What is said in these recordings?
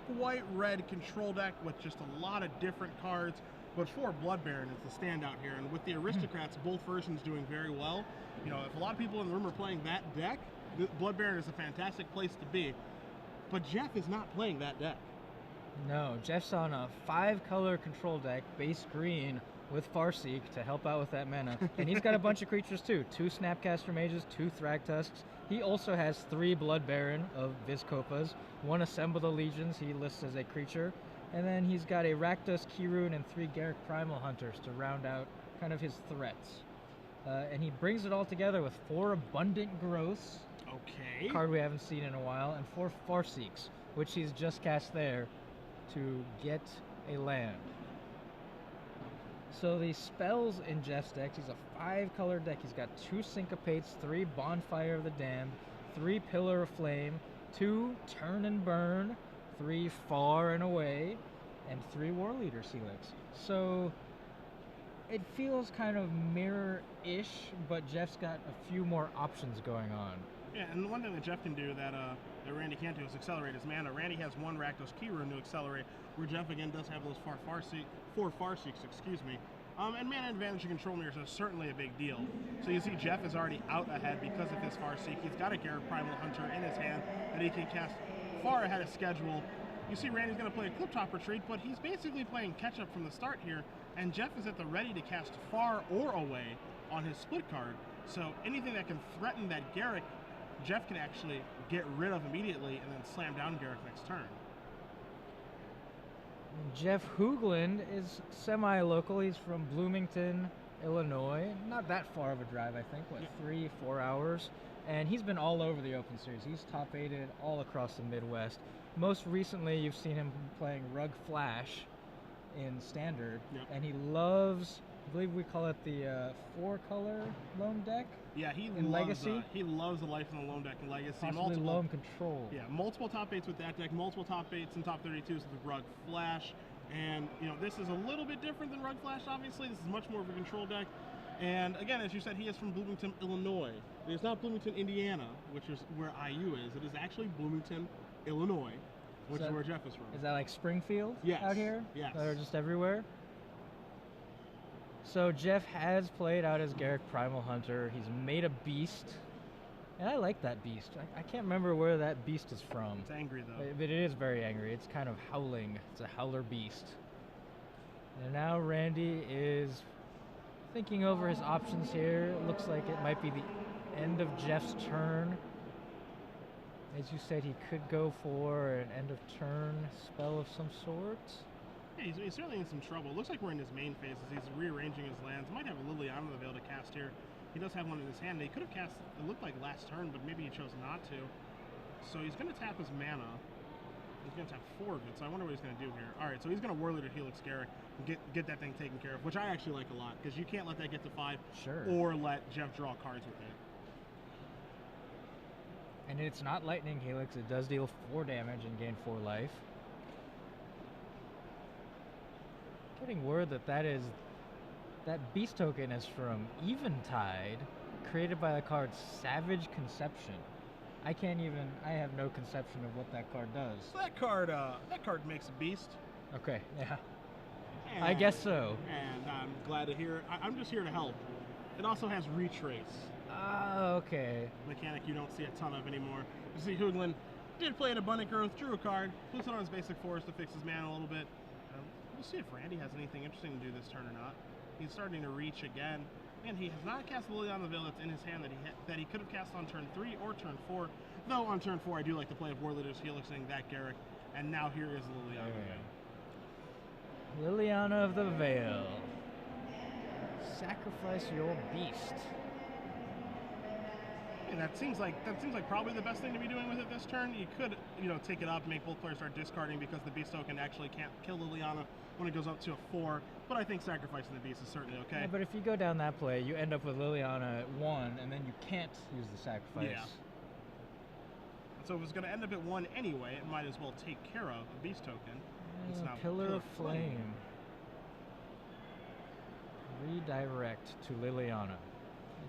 white, red control deck with just a lot of different cards. But 4 Blood Baron is the standout here, and with the Aristocrats, both versions doing very well. You know, if a lot of people in the room are playing that deck, Blood Baron is a fantastic place to be. But Jeff is not playing that deck. No, Jeff's on a 5-color control deck, base green, with Farseek to help out with that mana. And he's got a bunch of creatures too. 2 Snapcaster Mages, 2 Thragtusks. He also has 3 Blood Baron of Vizkopas, 1 Assemble the Legions he lists as a creature. And then he's got a Rakdos Keyrune and 3 Garruk Primal Hunters to round out kind of his threats. And he brings it all together with 4 Abundant Growths. Okay. Card we haven't seen in a while. And 4 Farseeks, which he's just cast there to get a land. So the spells in Jeff's deck, he's a 5-color deck. He's got 2 Syncopates, 3 Bonfire of the Damned, 3 Pillar of Flame, 2 Turn and Burn, 3 Far and Away, and 3 War Leader's Helix. So it feels kind of mirror-ish, but Jeff's got a few more options going on. Yeah, and the one thing that Jeff can do that Randy can't do is accelerate his mana. Randy has 1 Rakdos Keyrune to accelerate, where Jeff again does have those 4 Farseeks, excuse me. And mana advantage and control mirrors is certainly a big deal. So you see Jeff is already out ahead because of his Farseek. He's got a Garruk Primal Hunter in his hand that he can cast far ahead of schedule. You see Randy's going to play a Cliptop Retreat, but he's basically playing catch-up from the start here, and Jeff is at the ready to cast Far or Away on his split card. So anything that can threaten that Garruk, Jeff can actually get rid of immediately and then slam down Garruk next turn. Jeff Hoogland is semi-local. He's from Bloomington, Illinois. Not that far of a drive, I think. What, yeah. 3-4 hours? And he's been all over the Open Series. He's top-8'd all across the Midwest. Most recently, you've seen him playing Rug Flash in Standard. Yep. And he loves, I believe we call it the 4-color Loam deck. Yeah, he in loves, Legacy. He loves the Life in the Loam deck in Legacy. Possibly Loam Control. Yeah, multiple top 8s with that deck, multiple top 8s and top 32s with Rug Flash. And, you know, this is a little bit different than Rug Flash, obviously. This is much more of a control deck. And, again, as you said, he is from Bloomington, Illinois. It is not Bloomington, Indiana, which is where IU is. It is actually Bloomington, Illinois, which is where Jeff is from. Is that like Springfield yes. out here? Yes. They're just everywhere? So Jeff has played out his Garruk Primal Hunter. He's made a beast. And I like that beast. I can't remember where that beast is from. It's angry, though. But it is very angry. It's kind of howling. It's a howler beast. And now Randy is thinking over his options here. It looks like it might be the end of Jeff's turn. As you said, he could go for an end of turn spell of some sort. Yeah, he's certainly in some trouble. It looks like we're in his main phase as he's rearranging his lands. Might have a Liliana the Veil to cast here. He does have one in his hand. He could have cast, it looked like last turn, but maybe he chose not to. So he's going to tap his mana. He's going to tap 4 of it, so I wonder what he's going to do here. All right, so he's going to War Leader Helix Garruk and get that thing taken care of, which I actually like a lot, because you can't let that get to 5 sure. or let Jeff draw cards with it. And it's not Lightning Helix. It does deal 4 damage and gain 4 life. Getting word that beast token is from Eventide, created by the card Savage Conception. I have no conception of what that card does. So that card makes a beast. Okay, yeah. And, I guess so. And I'm glad to hear it. I'm just here to help. It also has Retrace. Ah, okay. Mechanic you don't see a ton of anymore. You see Hoogland did play an Abundant Growth, drew a card, puts it on his basic forest to fix his mana a little bit. We'll see if Randy has anything interesting to do this turn or not. He's starting to reach again. And he has not cast Liliana the Veil that's in his hand that he could have cast on turn 3 or turn 4. Though on turn 4 I do like to play a War Leader's Helixing that Garruk. And now here is Liliana the Veil. Liliana of the Veil. Sacrifice your beast. And that seems like probably the best thing to be doing with it this turn. You could, take it up, make both players start discarding because the beast token actually can't kill Liliana when it goes up to a 4. But I think sacrificing the beast is certainly okay. Yeah, but if you go down that play, you end up with Liliana at 1, and then you can't use the sacrifice. Yeah. So if it's going to end up at 1 anyway, it might as well take care of the beast token. It's now Pillar of Flame. Redirect to Liliana.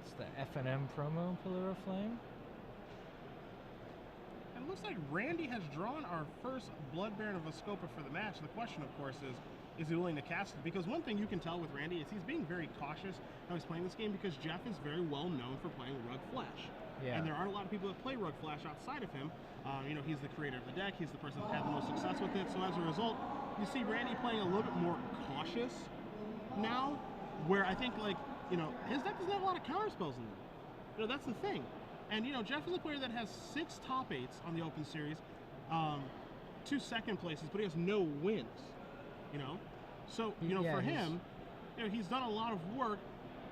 It's the F&M promo, Pillar of Flame. And it looks like Randy has drawn our first Blood Baron of Vescopa for the match. The question, of course, is he willing to cast it? Because one thing you can tell with Randy is he's being very cautious how he's playing this game, because Jeff is very well known for playing Rug Flash. Yeah. And there aren't a lot of people that play Rug Flash outside of him. You know, he's the creator of the deck. He's the person that's had the most success with it. So as a result, you see Randy playing a little bit more cautious now, where I think, like, you know, his deck doesn't have a lot of counter spells in them. You know, that's the thing. And, you know, Jeff is a player that has 6 top 8s on the Open Series, 2 second places, but he has no wins, you know? So, you know, for him, you know, he's done a lot of work,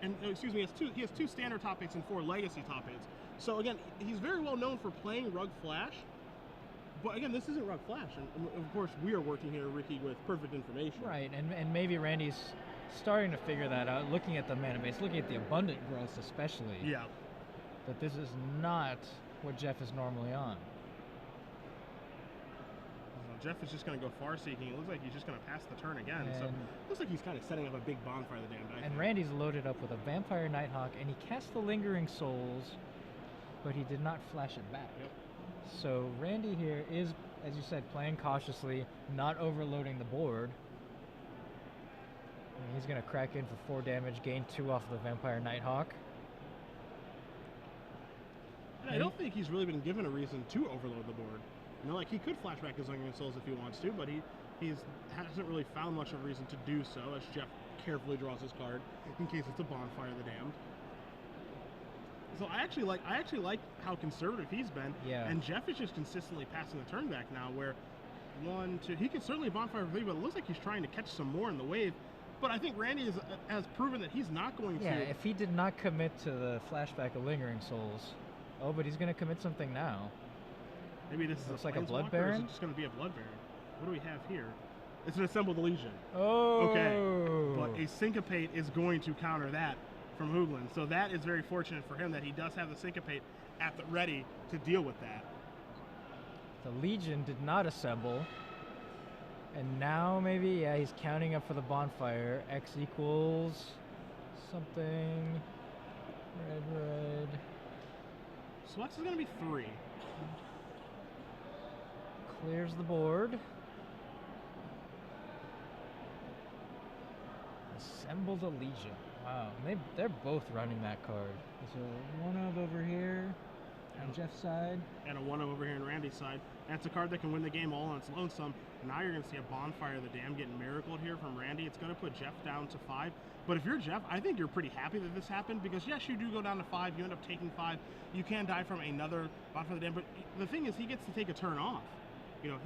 and, excuse me, he has 2 standard top 8s and 4 legacy top 8s. So, again, he's very well known for playing Rug Flash, but, again, this isn't Rug Flash, and, of course, we are working here, Ricky, with perfect information. Right, and maybe Randy's starting to figure that out, looking at the mana base, looking at the abundant growth especially. Yeah. That this is not what Jeff is normally on. Jeff is just going to go far seeking. It looks like he's just going to pass the turn again. So it looks like he's kind of setting up a big bonfire of the damned. And Randy's loaded up with a Vampire Nighthawk, and he cast the Lingering Souls, but he did not flash it back. Yep. So Randy here is, as you said, playing cautiously, not overloading the board. And he's going to crack in for 4 damage, gain 2 off the Vampire Nighthawk. And I don't think he's really been given a reason to overload the board. You know, like, he could flash back his Lingering Souls if he wants to, but he hasn't really found much of a reason to do so, as Jeff carefully draws his card in case it's a Bonfire of the Damned. So I actually like how conservative he's been. Yeah. And Jeff is just consistently passing the turn back now, where 1, 2, he could certainly Bonfire for 3, but it looks like he's trying to catch some more in the wave. But I think Randy has proven that he's not going to. Yeah, if he did not commit to the flashback of Lingering Souls. Oh, but he's going to commit something now. Maybe this looks is like a Blood Baron? Or is it just going to be a Blood Baron? What do we have here? It's an Assembled Legion. Oh! Okay. But a Syncopate is going to counter that from Hoogland. So that is very fortunate for him that he does have the Syncopate at the ready to deal with that. The Legion did not assemble. And now maybe, yeah, he's counting up for the Bonfire. X equals something. Red. So X is going to be 3. Clears the board. Assemble the Legion. Wow, they're both running that card. There's a 1-of over here on Jeff's side. And a 1-of over here on Randy's side. And it's a card that can win the game all on its lonesome. Now you're going to see a Bonfire of the Damned getting miracled here from Randy. It's going to put Jeff down to 5. But if you're Jeff, I think you're pretty happy that this happened, because yes, you do go down to 5. You end up taking 5. You can die from another Bonfire of the Damned. But the thing is, he gets to take a turn off. You know,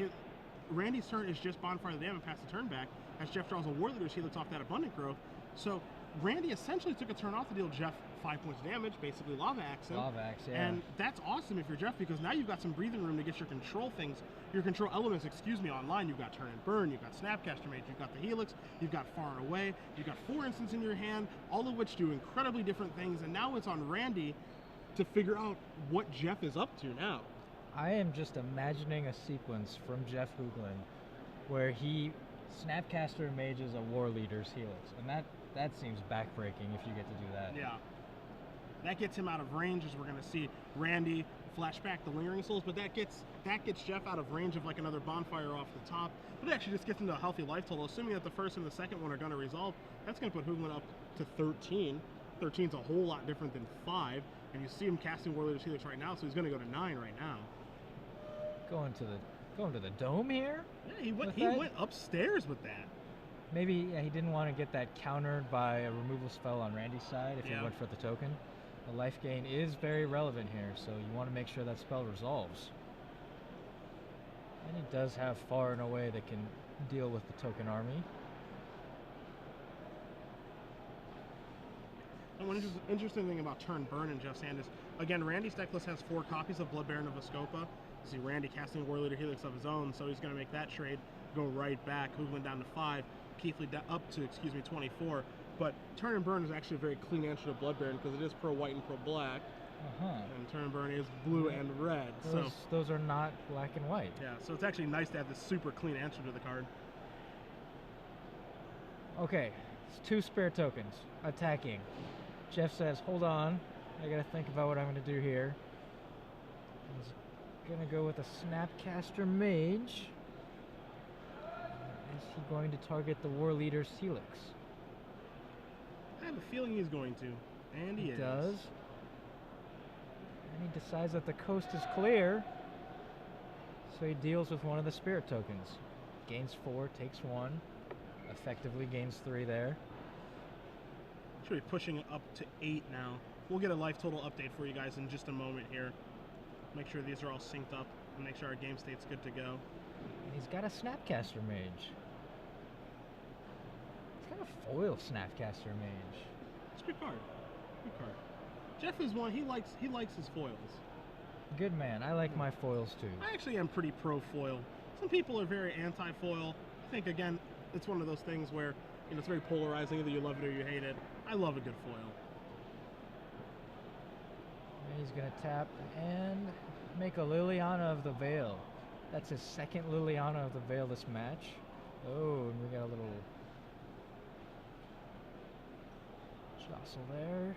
Randy's turn is just Bonfire of the Damned and pass the turn back. As Jeff draws a War Leader, he looks off that abundant growth. So Randy essentially took a turn off to deal Jeff 5 points of damage, basically Lava Axe him. Lava Axe, yeah. And that's awesome if you're Jeff, because now you've got some breathing room to get your control things, your control elements, online. You've got Turn and Burn, you've got Snapcaster Mage, you've got the Helix, you've got Far and Away, you've got 4 instants in your hand, all of which do incredibly different things, and now it's on Randy to figure out what Jeff is up to now. I am just imagining a sequence from Jeff Hoogland where he Snapcaster Mages a War Leader's Helix, and that seems backbreaking if you get to do that. Yeah. That gets him out of range, as we're going to see Randy flash back the Lingering Souls, but that gets Jeff out of range of like another Bonfire off the top. But it actually just gets into a healthy life total. Assuming that the first and the second one are going to resolve, that's going to put Hoogland up to 13. 13's a whole lot different than 5, and you see him casting War Leader's Helix right now, so he's going to go to 9 right now. Going to the dome here? Yeah, he went upstairs with that. Maybe he didn't want to get that countered by a removal spell on Randy's side if he went for the token. The life gain is very relevant here, so you want to make sure that spell resolves. And he does have Far and Away that can deal with the token army. And one interesting thing about Turn Burn in Jeff's hand is, again, Randy's deck list has 4 copies of Blood Baron of Vescopa. You see Randy casting War Leader Helix of his own, so he's going to make that trade, go right back. Hoogland down to 5, Keathley up to 24. But Turn and Burn is actually a very clean answer to Blood Baron, because it is pro white and pro black. And Turn and Burn is blue and red. Those are not black and white. Yeah, so it's actually nice to have this super clean answer to the card. Okay, it's 2 spare tokens attacking. Jeff says, hold on, I gotta think about what I'm gonna do here. He's Gonna go with a Snapcaster Mage. Is he going to target the War Leader's Helix? I have a feeling he's going to. And he is. Does. And he decides that the coast is clear. So he deals with one of the spirit tokens. Gains 4, takes 1. Effectively gains 3 there. Should be pushing up to 8 now. We'll get a life total update for you guys in just a moment here. Make sure these are all synced up and make sure our game state's good to go. And he's got a Snapcaster Mage. He's got a foil Snapcaster Mage. It's a good card. Good card. Jeff is one, he likes his foils. Good man. I like my foils too. I actually am pretty pro foil. Some people are very anti-foil. I think again, it's one of those things where it's very polarizing. Either you love it or you hate it. I love a good foil. And he's gonna tap and make a Liliana of the Veil. That's his second Liliana of the Veil this match. Oh, and we got a little jostle there.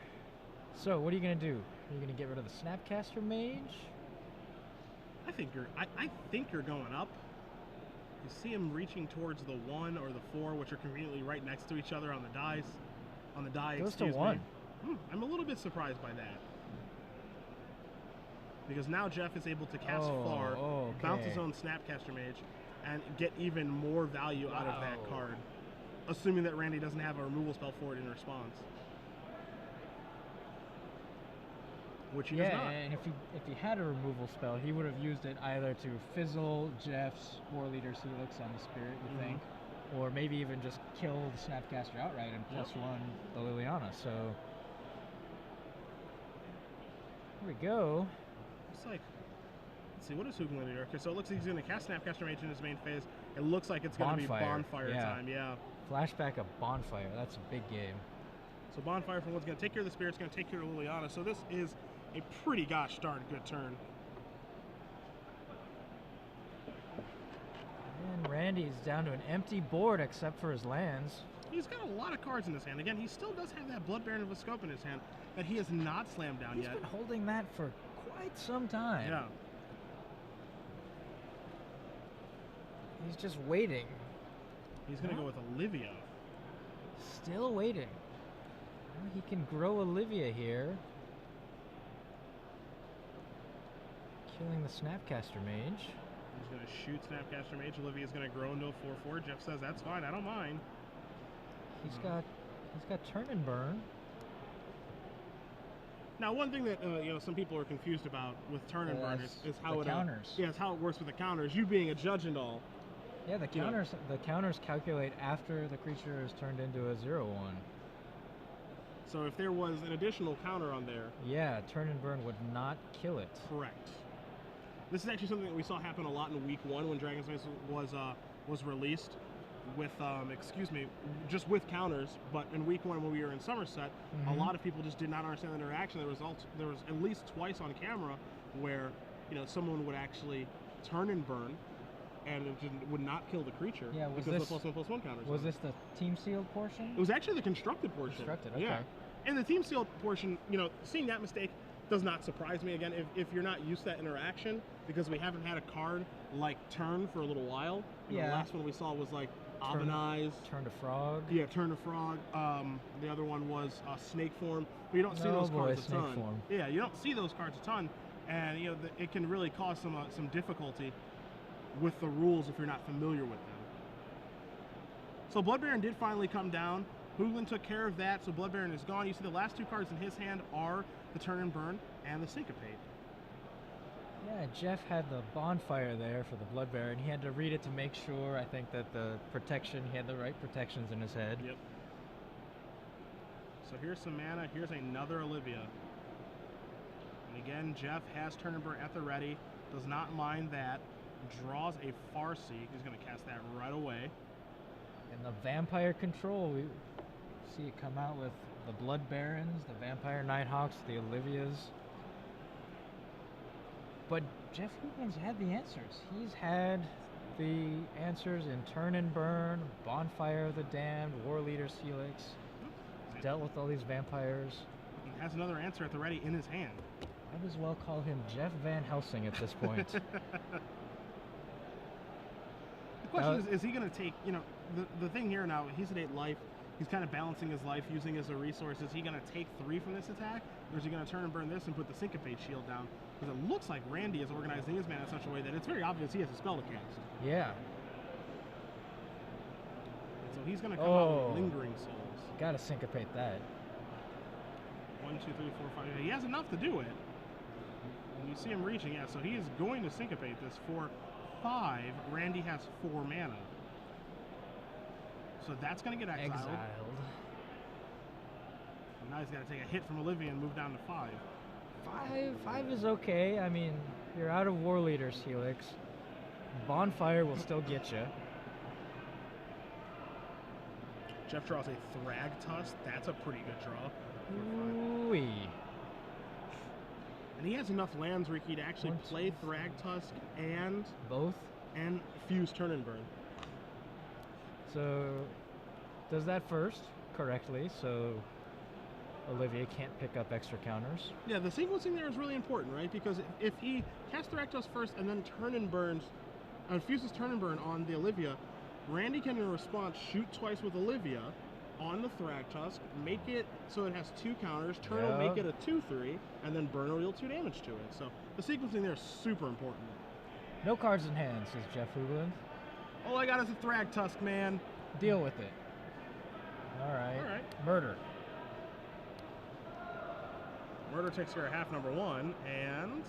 So, what are you gonna do? Are you gonna get rid of the Snapcaster Mage? I think you're going up. You see him reaching towards the 1 or the 4, which are conveniently right next to each other on the dice. On the die, Goes to excuse 1. me. I'm a little bit surprised by that. Because now Jeff is able to cast far, bounce his own Snapcaster Mage, and get even more value out of that card. Assuming that Randy doesn't have a removal spell for it in response. Which he does not. And if he had a removal spell, he would have used it either to fizzle Jeff's War Leader's Helix on the Spirit, you think, or maybe even just kill the Snapcaster outright and +1 the Liliana. So here we go. Looks like, let's see, what is Hoogland do? Okay, so it looks like he's going to cast Snapcaster Mage in his main phase. It looks like it's going to be Bonfire time, yeah. Flashback of Bonfire, that's a big game. So Bonfire from what's going to take care of the Spirit, it's going to take care of Liliana. So this is a pretty gosh darn good turn. And Randy's down to an empty board except for his lands. He's got a lot of cards in his hand. Again, he still does have that Blood Baron of a Scope in his hand that he has not slammed down yet. He's been holding that for quite some time. Yeah. He's just waiting. He's going to go with Olivia. Still waiting. Well, he can grow Olivia here. Killing the Snapcaster Mage. He's going to shoot Snapcaster Mage. Olivia's going to grow into a 4/4. Jeff says that's fine. I don't mind. He's got turn and burn. Now, one thing that some people are confused about with turn and burn is how it counters. It's how it works with the counters. You being a judge and all. Yeah, the counters calculate after the creature is turned into a 0/1. So if there was an additional counter on there, yeah, turn and burn would not kill it. Correct. This is actually something that we saw happen a lot in week 1 when Dragon's Mace was released with just with counters. But in week 1 when we were in Somerset, a lot of people just did not understand the interaction. There was at least twice on camera where someone would actually turn and burn, and it would not kill the creature because of the +1/+1 counters. Was this the team sealed portion? It was actually the constructed portion. Constructed, okay. Yeah. And the team sealed portion, seeing that mistake does not surprise me. Again, if you're not used to that interaction, because we haven't had a card like Turn for a little while. The last one we saw was like Avenize. Turn to Frog. Yeah, Turn to Frog. The other one was Snake Form. But you don't see those cards a ton. Form. Yeah, you don't see those cards a ton. And it can really cause some difficulty with the rules if you're not familiar with them. So Blood Baron did finally come down. Hoogland took care of that, so Blood Baron is gone. You see the last 2 cards in his hand are the Turn and Burn and the Syncopate. Yeah, Jeff had the Bonfire there for the Blood Baron. He had to read it to make sure, I think, that he had the right protections in his head. Yep. So here's some mana. Here's another Olivia. And again, Jeff has Turn and Burn at the ready. Does not mind that. Draws a Farseek. He's going to cast that right away. And the Vampire Control, we see it come out with the Blood Barons, the Vampire Nighthawks, the Olivias. But Jeff Hoogland's had the answers. He's had the answers in Turn and Burn, Bonfire of the Damned, War Leader's Helix. He's dealt with all these vampires. He has another answer at the ready in his hand. Might as well call him Jeff Van Helsing at this point. The question is he going to take, you know, the thing here now, he's at 8 life. He's kind of balancing his life, using as a resource. Is he going to take 3 from this attack? Or is he going to turn and burn this and put the Syncopate shield down? Because it looks like Randy is organizing his mana in such a way that it's very obvious he has a spell to cast. Yeah. So he's going to come out with Lingering Souls. Gotta syncopate that. 1, 2, 3, 4, 5. He has enough to do it. And you see him reaching, yeah, so he is going to syncopate this for 5. Randy has 4 mana. So that's going to get exiled. And now he's got to take a hit from Olivia and move down to 5. 5 is okay. I mean, you're out of War Leaders, Helix. Bonfire will still get you. Jeff draws a Thrag Tusk. That's a pretty good draw. Ooh-wee. And he has enough lands, Ricky, to actually play Thrag Tusk and both and fuse Turn and Burn. So does that first correctly, so Olivia can't pick up extra counters. Yeah, the sequencing there is really important, right? Because if he casts Thrag Tusk first and then Turn and Burns, fuses Turn and Burn on the Olivia, Randy can in response shoot twice with Olivia on the Thrag Tusk, make it so it has 2 counters, Turn will make it a 2/3, and then Burn will deal 2 damage to it. So the sequencing there is super important. No cards in hand, says Jeff Hoogland. All I got is a Thrag Tusk, man. Deal with it. All right. Murder. Murder takes care of half number 1, and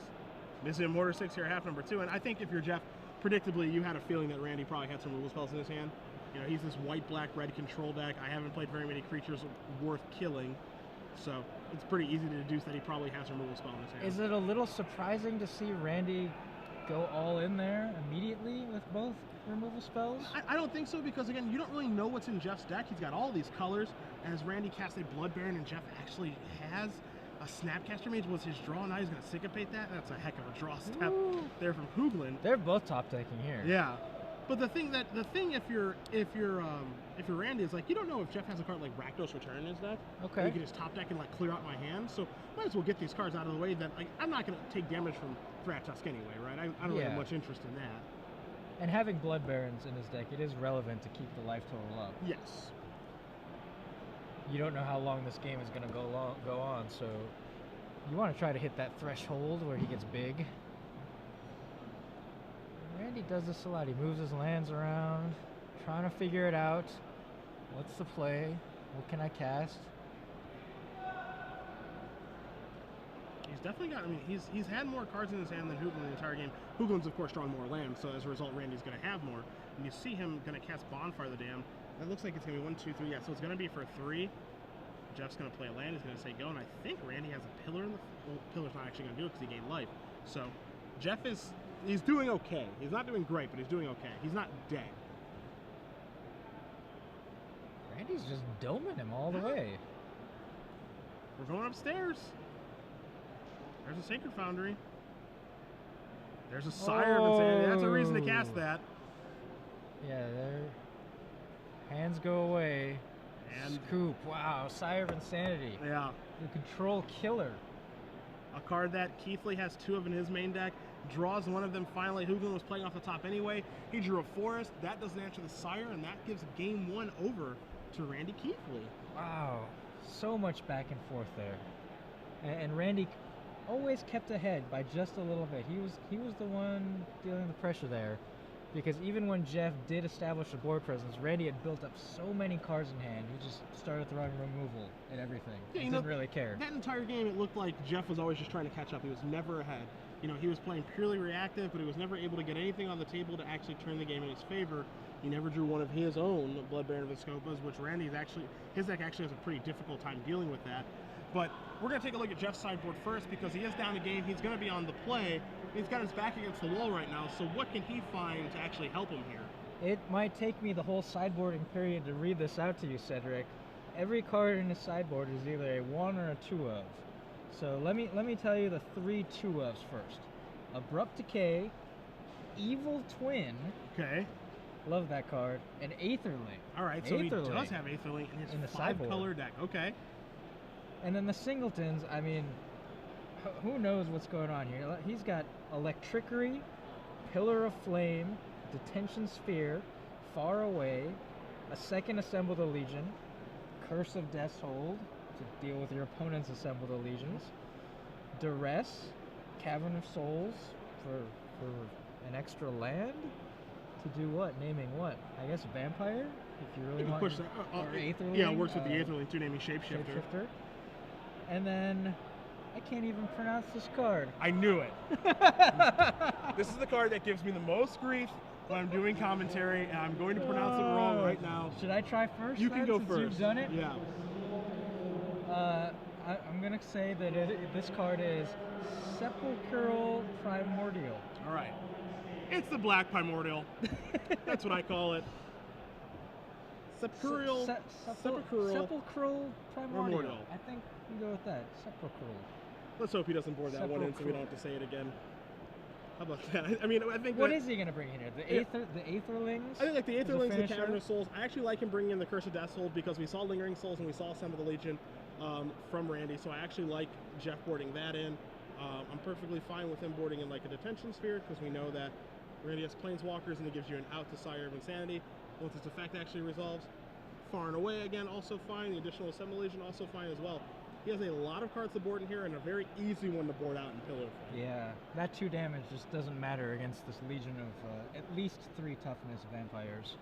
Missing Mortar takes care of half number 2. And I think if you're Jeff, predictably, you had a feeling that Randy probably had some removal spells in his hand. You know, he's this white, black, red control deck. I haven't played very many creatures worth killing, so it's pretty easy to deduce that he probably has a removal spell in his hand. Is it a little surprising to see Randy go all in there immediately with both removal spells? I don't think so, because again, you don't really know what's in Jeff's deck. He's got all these colors, and as Randy casts a Blood Baron and Jeff actually has a Snapcaster Mage was his draw. Now he's going to syncopate that. That's a heck of a draw step there from Hoogland. They're both top decking here. Yeah, but the thing if you're Randy is like, you don't know if Jeff has a card like Rakdos Return in his deck. Okay. You can just top deck and like clear out my hand. So might as well get these cards out of the way. That like I'm not going to take damage from Thrag Tusk anyway, right? I don't have much interest in that. And having Blood Barons in his deck, it is relevant to keep the life total up. Yes. You don't know how long this game is going to go on, so you want to try to hit that threshold where he gets big. Randy does this a lot. He moves his lands around, trying to figure it out. What's the play? What can I cast? He's definitely got, I mean, he's had more cards in his hand than Hoogland the entire game. Hoogland's, of course, drawing more lands, so as a result, Randy's going to have more. And you see him going to cast Bonfire the Dam. That looks like it's going to be 1, 2, 3. Yeah, so it's going to be for 3. Jeff's going to play a land. He's going to say go, and I think Randy has a Pillar in the... Well, Pillar's not actually going to do it because he gained life. So Jeff he's doing okay. He's not doing great, but he's doing okay. He's not dead. Randy's just doming him all the way. We're going upstairs. There's a Sacred Foundry. There's a Sire of Insanity. That's a reason to cast that. Yeah, their hands go away. And Scoop, wow, Sire of Insanity. Yeah. The control killer. A card that Keathley has 2 of in his main deck. Draws one of them finally. Hoogland was playing off the top anyway. He drew a Forest. That doesn't answer the Sire, and that gives game 1 over to Randy Keathley. Wow. So much back and forth there. And Randy always kept ahead by just a little bit. He was the one dealing the pressure there, because even when Jeff did establish a board presence, Randy had built up so many cards in hand. He just started throwing removal and everything. Yeah, he didn't really care. That entire game, it looked like Jeff was always just trying to catch up. He was never ahead. You know, he was playing purely reactive, but he was never able to get anything on the table to actually turn the game in his favor. He never drew one of his own Blood Baron of the Scopas, which his deck actually has a pretty difficult time dealing with that. But we're going to take a look at Jeff's sideboard first, because he is down a game. He's going to be on the play. He's got his back against the wall right now, so what can he find to actually help him here? It might take me the whole sideboarding period to read this out to you, Cedric. Every card in his sideboard is either a 1 or a 2 of. So let me tell you the 3 2-ofs first. Abrupt Decay, Evil Twin. Okay. Love that card. And Aetherlink. All right, so he does have Aetherlink in his 5-color deck. Okay. And then the singletons, I mean, who knows what's going on here? He's got Electrickery, Pillar of Flame, Detention Sphere, Far Away, a second Assembled Legion, Curse of Death's Hold to deal with your opponent's Assembled Legions, Duress, Cavern of Souls for an extra land to do what? Naming what? I guess Vampire, if you really want. Push that. Or Aetherling. Yeah, it works with the Aetherling too, naming Shapeshifter. And then I can't even pronounce this card. I knew it. This is the card that gives me the most grief when I'm doing commentary, and I'm going to pronounce it wrong right now. Should I try first? You can go since first. You've done it? Yeah. I'm going to say that this card is Sepulchral Primordial. All right. It's the Black Primordial. That's what I call it. Sepulchral Primordial. I think we go with that. Sepulchral. Let's hope he doesn't board that one in so we don't have to say it again. How about that? I mean, I think. What is he going to bring in here? The Aetherlings? I think like the Aetherlings, the Cavern of Souls. I actually like him bringing in the Curse of Death's Hold because we saw Lingering Souls and we saw Assembled Legion from Randy, so I actually like Jeff boarding that in. I'm perfectly fine with him boarding in like a Detention Sphere because we know that Randy has Planeswalkers and it gives you an out to Sire of Insanity once its effect actually resolves. Far and Away again, also fine. The additional Assembled Legion, also fine as well. He has a lot of cards to board in here and a very easy one to board out in Pillar. Yeah, that 2 damage just doesn't matter against this legion of at least 3 toughness vampires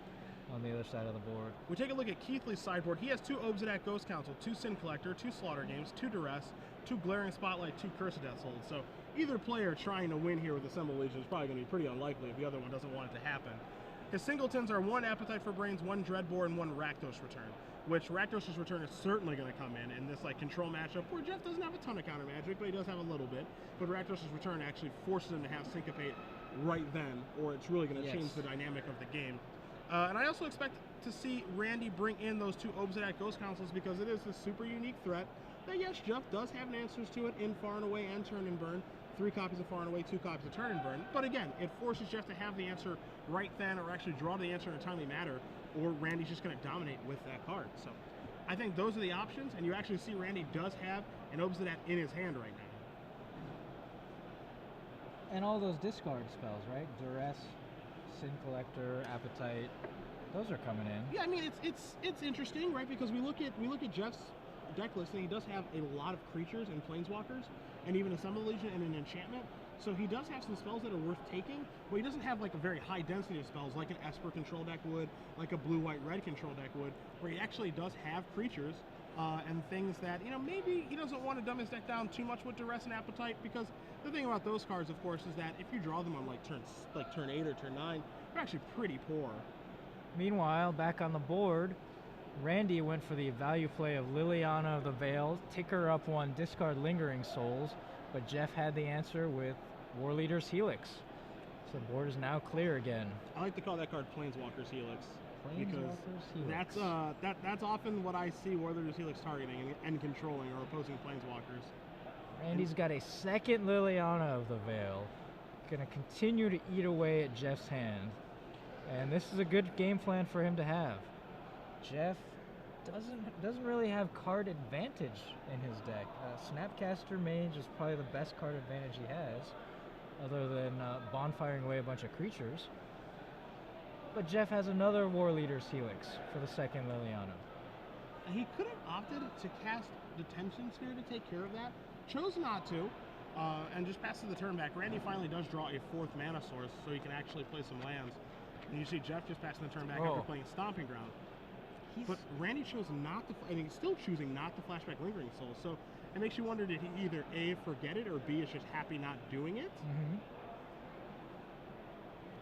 on the other side of the board. We take a look at Keathley's sideboard. He has 2 Obsidian Ghost Council, 2 Sin Collector, 2 Slaughter Games, 2 Duress, 2 Glaring Spotlight, 2 Curse of Death's Hold. So either player trying to win here with Assembled Legion is probably going to be pretty unlikely if the other one doesn't want it to happen. His singletons are 1 Appetite for Brains, 1 Dreadbore, and 1 Rakdos Return, which Rakdos' Return is certainly going to come in this like control matchup where Jeff doesn't have a ton of counter magic, but he does have a little bit. But Rakdos' Return actually forces him to have Syncopate right then, or it's really going to change the dynamic of the game. And I also expect to see Randy bring in those 2 Obsidian Ghost Councils because it is a super unique threat that, yes, Jeff does have answers to it in Far and Away and Turn and Burn. 3 copies of Far and Away, 2 copies of Turn and Burn. But again, it forces Jeff to have the answer right then or actually draw the answer in a timely manner, or Randy's just going to dominate with that card. So I think those are the options, and you actually see Randy does have an Obsidian in his hand right now. And all those discard spells, right? Duress, Sin Collector, Appetite, those are coming in. Yeah, I mean it's interesting, right? Because we look at Jeff's deck list, and he does have a lot of creatures and planeswalkers, and even Assembled Legion and an enchantment. So he does have some spells that are worth taking, but he doesn't have like a very high density of spells like an Esper control deck would, like a blue-white-red control deck would, where he actually does have creatures and things that, you know, maybe he doesn't want to dumb his deck down too much with Duress and Appetite, because the thing about those cards, of course, is that if you draw them on like turn 8 or turn 9, they're actually pretty poor. Meanwhile, back on the board, Randy went for the value play of Liliana of the Veil, ticker up 1, discard Lingering Souls, but Jeff had the answer with War Leader's Helix. So the board is now clear again. I like to call that card Planeswalker's Helix. Planeswalker's Helix. That's often what I see War Leader's Helix targeting and controlling or opposing Planeswalkers. Randy's got a second Liliana of the Veil. Gonna continue to eat away at Jeff's hand. And this is a good game plan for him to have. Jeff doesn't really have card advantage in his deck. Snapcaster Mage is probably the best card advantage he has, other than bonfiring away a bunch of creatures. But Jeff has another War Leader's Helix for the second Liliana. He could have opted to cast Detention Sphere to take care of that. Chose not to, and just passes the turn back. Randy finally does draw a 4th mana source, so he can actually play some lands. And you see Jeff just passing the turn back after playing Stomping Ground. But Randy chose not to, and he's still choosing not to flashback Lingering Souls. So it makes you wonder, did he either A, forget it, or B, is just happy not doing it? Mm-hmm.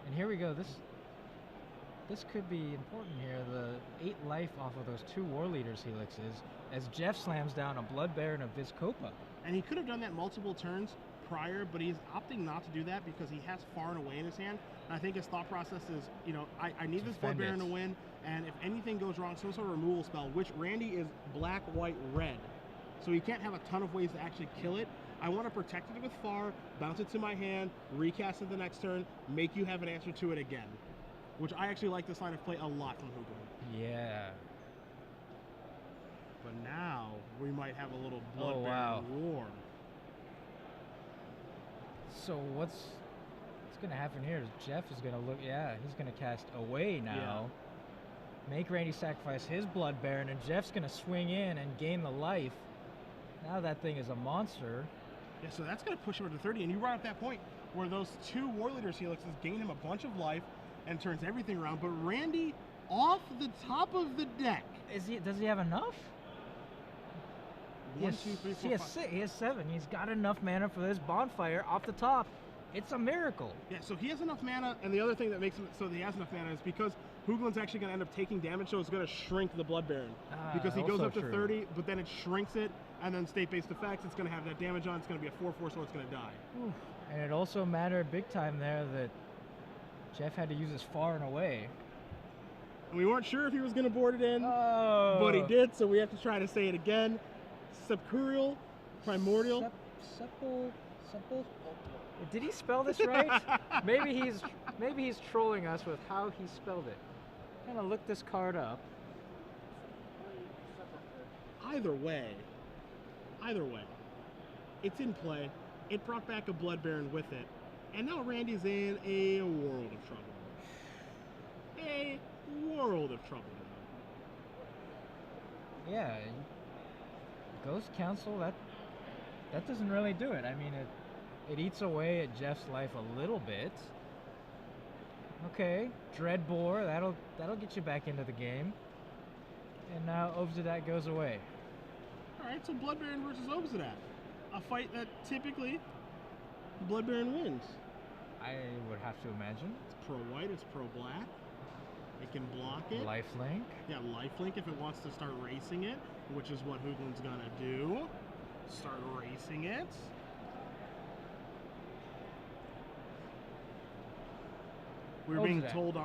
And here we go. This could be important here. The 8 life off of those 2 War Leaders Helixes, as Jeff slams down a Blood Baron of Vizkopa. And he could have done that multiple turns prior, but he's opting not to do that because he has Far and Away in his hand. And I think his thought process is, you know, I need this Blood Baron to win, and if anything goes wrong, some sort of removal spell, which Randy is black, white, red. So he can't have a ton of ways to actually kill it. I want to protect it with Far, bounce it to my hand, recast it the next turn, make you have an answer to it again. Which I actually like this line of play a lot from Hoogland. Yeah. But now we might have a little Blood Baron war. So what's going to happen here is Jeff is going to look, yeah, he's going to cast away now. Yeah. Make Randy sacrifice his Blood Baron, and Jeff's going to swing in and gain the life. Now that thing is a monster. Yeah, so that's going to push him to 30, and you brought up that point where those 2 War Leaders helixes gain him a bunch of life and turns everything around, but Randy off the top of the deck. Does he have enough? One, two, three, four, five. He has 7. He's got enough mana for this bonfire off the top. It's a miracle. Yeah, so he has enough mana, and the other thing that makes him so that he has enough mana is because Hoogland's actually going to end up taking damage, so it's going to shrink the Blood Baron. Because he goes up to 30, but then it shrinks it, and then state-based effects, it's going to have that damage on, it's going to be a 4/4, so it's going to die. Oof. And it also mattered big time there that Jeff had to use his far and away. And we weren't sure if he was going to board it in, oh. but he did, so we have to try to say it again. Sepcurial, Primordial. Sepul. Did he spell this right? maybe he's trolling us with how he spelled it. I'm gonna look this card up. Either way, it's in play. It brought back a Blood Baron with it, and now Randy's in a world of trouble. A world of trouble. Yeah, Ghost Council, that doesn't really do it. I mean, it eats away at Jeff's life a little bit. Okay, Dreadbore, that'll get you back into the game. And now Obsidat goes away. Alright, so Blood Baron versus Obsidat. A fight that typically Blood Baron wins. I would have to imagine. It's pro-white, it's pro-black. It can block it. Lifelink. Yeah, lifelink if it wants to start racing it, which is what Hoogland's gonna do. Start racing it. We're being told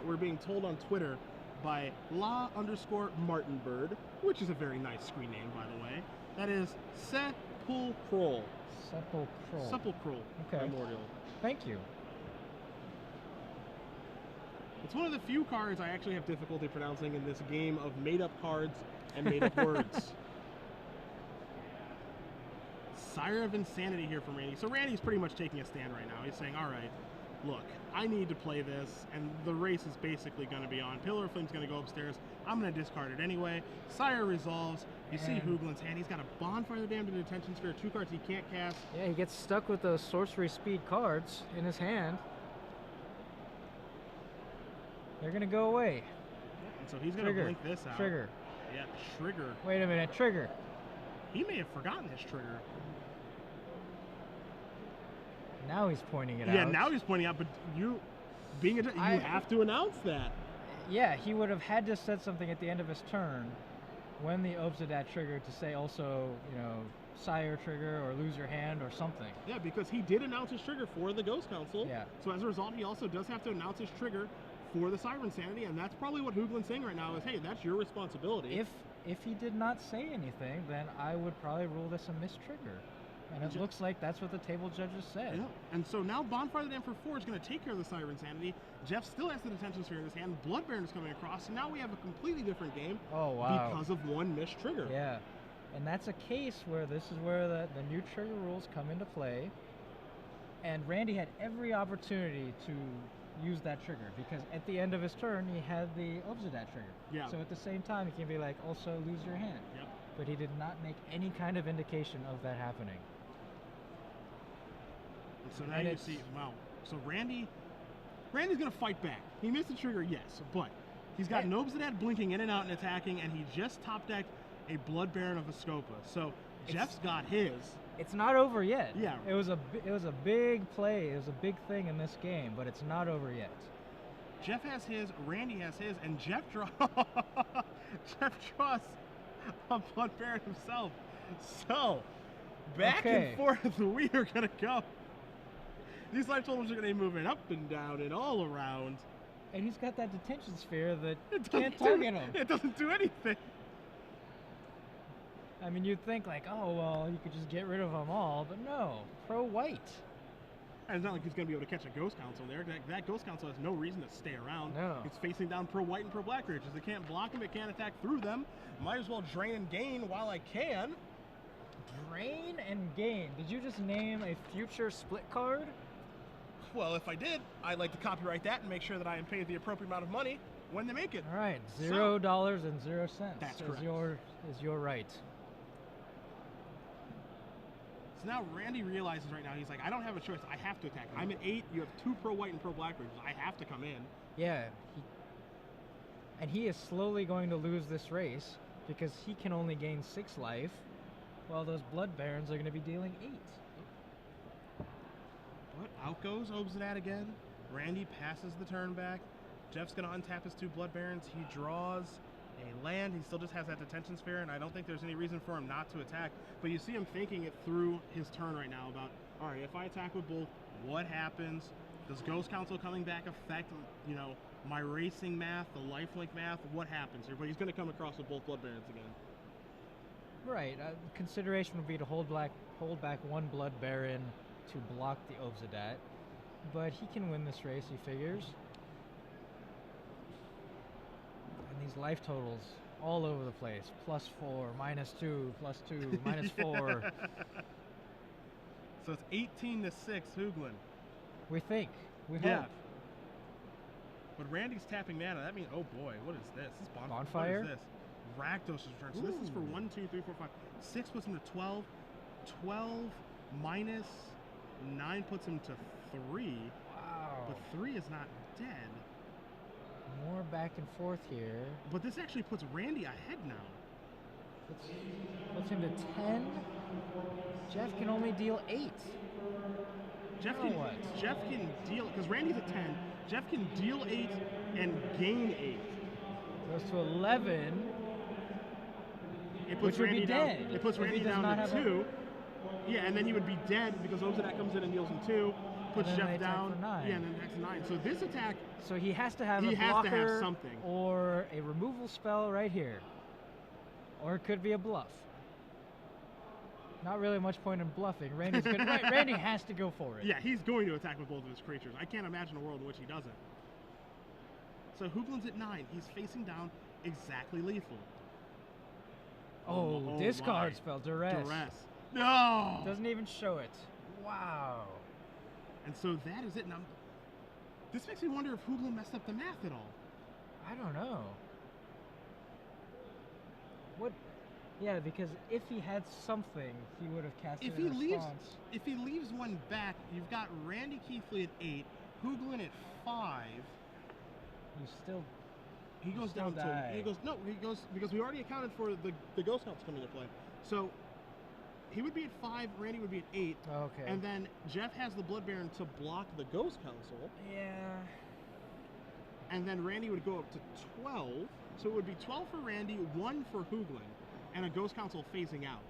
on Twitter by La_Martinbird, which is a very nice screen name, by the way. That is Sepulchral. Sepulchral. Okay. Primordial. Thank you. It's one of the few cards I actually have difficulty pronouncing in this game of made-up cards and made-up words. Sire of Insanity here from Randy. So Randy's pretty much taking a stand right now. He's saying, all right, look, I need to play this, and the race is basically going to be on. Pillar of Flame's going to go upstairs. I'm going to discard it anyway. Sire resolves. You see Hoogland's hand. He's got a Bonfire of the Damned and Detention Sphere, 2 cards he can't cast. Yeah, he gets stuck with those sorcery speed cards in his hand. They're going to go away. And so he's going to blink this out. Trigger. Yeah, trigger. Wait a minute, trigger. He may have forgotten his trigger. Now he's pointing it out. Yeah, now he's pointing out, but you have to announce that. Yeah, he would have had to set something at the end of his turn when the Obsidat triggered to say also, Sire trigger or lose your hand or something. Yeah, because he did announce his trigger for the Ghost Council. Yeah. So as a result, he also does have to announce his trigger for the Sire Insanity, and that's probably what Hoogland's saying right now is, hey, that's your responsibility. If he did not say anything, then I would probably rule this a mistrigger. And it looks like that's what the table judges said. Yeah. And so now Bonfire of the Damned for 4 is going to take care of the Sire Insanity. Jeff still has the Detention Sphere in his hand. Blood Baron is coming across, and now we have a completely different game. Oh, wow. Because of one missed trigger. Yeah. And that's a case where this is where the new trigger rules come into play. And Randy had every opportunity to use that trigger because at the end of his turn, he had the Obsidat trigger. Yeah. So at the same time, he can be like, also lose your hand. Yep. But he did not make any kind of indication of that happening. So now you see, wow. So Randy's going to fight back. He missed the trigger, yes, but he's got an Obsidat blinking in and out and attacking, and he just top decked a Blood Baron of Escopa. So Jeff's got his. It's not over yet. Yeah. It was a big play. It was a big thing in this game, but it's not over yet. Jeff has his, Randy has his, and Jeff draws a Blood Baron himself. So back and forth we are going to go. These life totals are going to be moving up and down and all around. And he's got that Detention Sphere that can't target him. It doesn't do anything. I mean, you'd think like, oh, well, you could just get rid of them all, but no, pro-white. And it's not like he's going to be able to catch a Ghost Council there. That Ghost Council has no reason to stay around. No. It's facing down pro-white and pro-black creatures. It can't block them. It can't attack through them. Might as well drain and gain while I can. Drain and gain. Did you just name a future split card? Well, if I did, I'd like to copyright that and make sure that I am paid the appropriate amount of money when they make it. All right, $0.00. That's is correct. your right. So now Randy realizes right now, he's like, I don't have a choice. I have to attack. I'm at 8. You have 2 pro white and pro black creatures. I have to come in. Yeah, and he is slowly going to lose this race because he can only gain 6 life, while those Blood Barons are going to be dealing 8. But out goes Obsidian again. Randy passes the turn back. Jeff's going to untap his 2 Blood Barons. He draws a land. He still just has that detention sphere, and I don't think there's any reason for him not to attack. But you see him thinking it through his turn right now about, all right, if I attack with both, what happens? Does Ghost Council coming back affect, you know, my racing math, the lifelink math? What happens here? But he's going to come across with both Blood Barons again. Right. Consideration would be to hold back 1 Blood Baron to block the Obsidat, but he can win this race, he figures. And these life totals all over the place. +4, -2, +2, -4. So it's 18 to 6, Hoogland. We think. We Yeah. hope. But Randy's tapping mana. That means, oh boy, what is this? This Bonfire? What is this? Rakdos' return. So this is for 1, 2, 3, 4, 5. 6 puts him to 12. 12 minus 9 puts him to 3. Wow. But 3 is not dead. More back and forth here. But this actually puts Randy ahead now. Puts him to 10. Jeff can only deal 8. Jeff Now can, what? Jeff can deal, because Randy's at 10. Jeff can deal 8 and gain 8. Goes to 11. It puts Which would be Randy down. dead It puts if he Randy does down not to have 2. Yeah, and then he would be dead because Obsidian comes in and deals him 2. Puts And then they Jeff attack down. for 9. Yeah, and then attacks 9. So this attack, So he has to have He a has to have blocker something. or a removal spell right here. Or it could be a bluff. Not really much point in bluffing. Randy's good. Randy has to go for it. yeah, he's going to attack with both of his creatures. I can't imagine a world in which he doesn't. So Hoogland's at 9. He's facing down exactly lethal. Oh, discard spell, duress. Duress. No! Doesn't even show it. Wow. And so that is it. Now, this makes me wonder if Hoogland messed up the math at all. I don't know. What? Yeah, because if he had something, he would have cast If it in he leaves, response. if he leaves one back, you've got Randy Keathley at 8, Hoogland at 5. You still. He goes still down die. to. He goes no. He goes because we already accounted for the Ghost Counts coming into play. So he would be at 5. Randy would be at 8. Okay. And then Jeff has the Blood Baron to block the Ghost Council. Yeah. And then Randy would go up to 12. So it would be 12 for Randy, 1 for Hoogland, and a Ghost Council phasing out.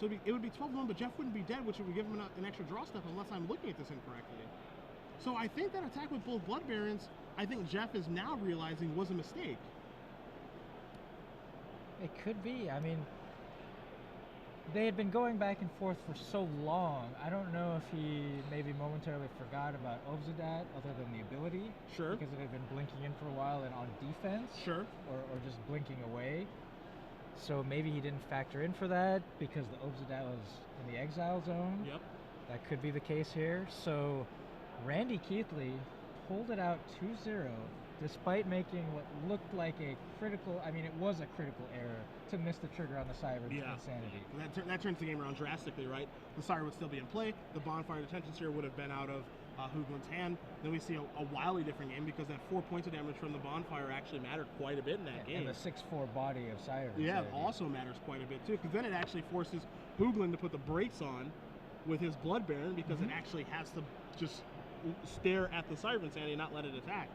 So it would be 12-1, but Jeff wouldn't be dead, which would give him an extra draw step unless I'm looking at this incorrectly. So I think that attack with both Blood Barons, I think Jeff is now realizing was a mistake. It could be. I mean, they had been going back and forth for so long. I don't know if he maybe momentarily forgot about Obsidat other than the ability. Sure. Because it had been blinking in for a while and on defense. Sure. Or just blinking away. So maybe he didn't factor in for that because the Obsidat was in the exile zone. Yep. That could be the case here. So Randy Keathley pulled it out 2-0 despite making what looked like a critical, I mean it was a critical error to miss the trigger on the Siren's Insanity. That turns the game around drastically, right? The Siren would still be in play. The Bonfire Detention Sphere would have been out of Hoogland's hand. Then we see a wildly different game because that 4 points of damage from the Bonfire actually mattered quite a bit in that game. And the 6/4 body of Siren. Yeah, also matters quite a bit too, because then it actually forces Hoogland to put the brakes on with his Blood Baron because it actually has to just stare at the Siren Insanity and not let it attack.